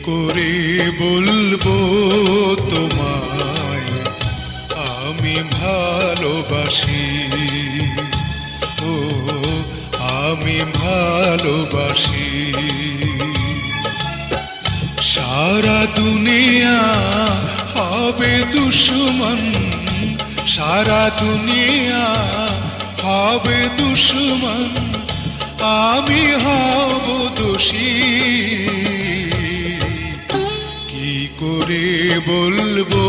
করে বলবো তোমায় আমি ভালোবাসি, ও আমি ভালোবাসি। সারা দুনিয়া হবে দুশ্মন, সারা দুনিয়া হবে দুশ্মন, আমি হব দোষী। কি করে বলবো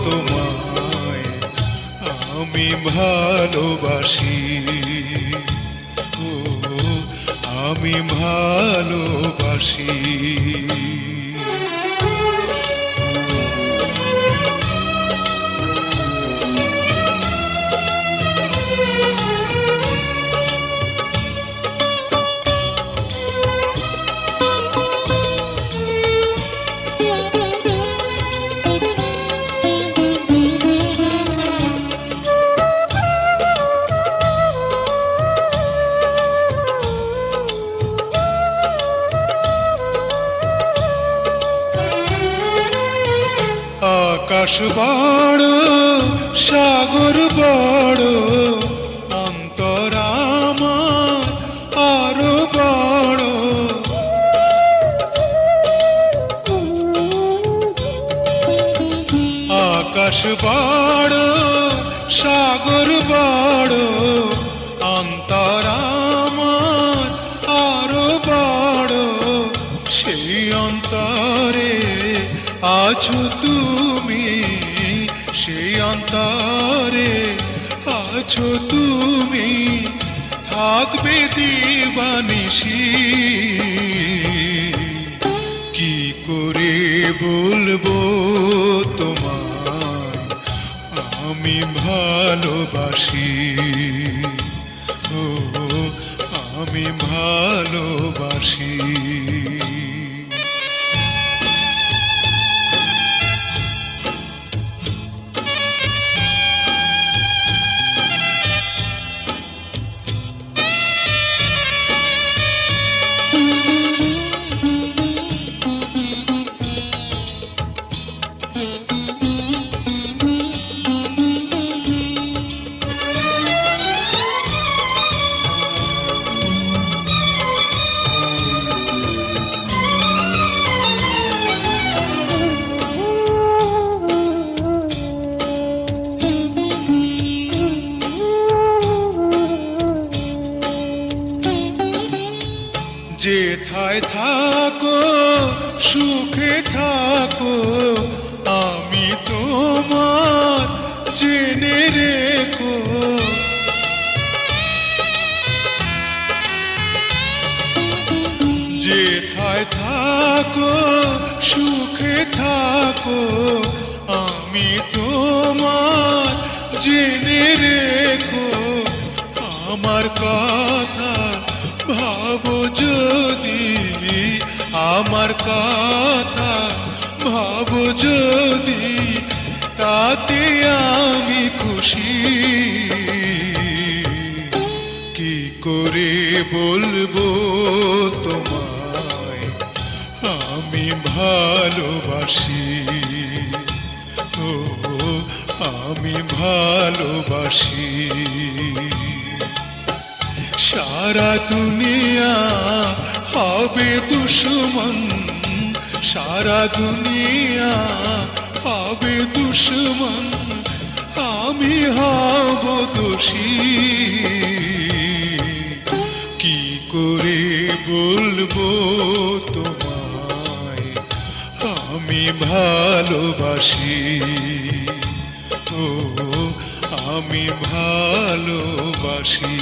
তোমায় আমি ভালোবাসি, ও আমি ভালোবাসি। আকাশ বড় সাগর বড়, অন্তর আমার আরো বড়। আকাশ বড় সাগর বড়, অন্তর আমার আরো বড়। সেই অন্তরে আছো তুমি, সেই অন্তরে আছো তুমি, থাকবে দিবানিশি। কি করে বলবো তোমায় আমি ভালোবাসি, ও আমি ভালোবাসি। যেথায় থাকো সুখে থাকো, আমি তোমার জেনে রেখো। যেথায় থাকো সুখে থাকো, আমি তোমার জেনে রেখো। আমার কথা ভাবো যদি, আমার কথা ভাবো যদি, তাতে আমি খুশি। কি করে বলবো তোমায় আমি ভালোবাসি, ও আমি ভালোবাসি। সারা দুনিয়া হবে দুশ্মন, সারা দুনিয়া হবে দুশ্মন, আমি হব দোষী। কি করে বলবো তোমায় আমি ভালোবাসি, ও আমি ভালোবাসি।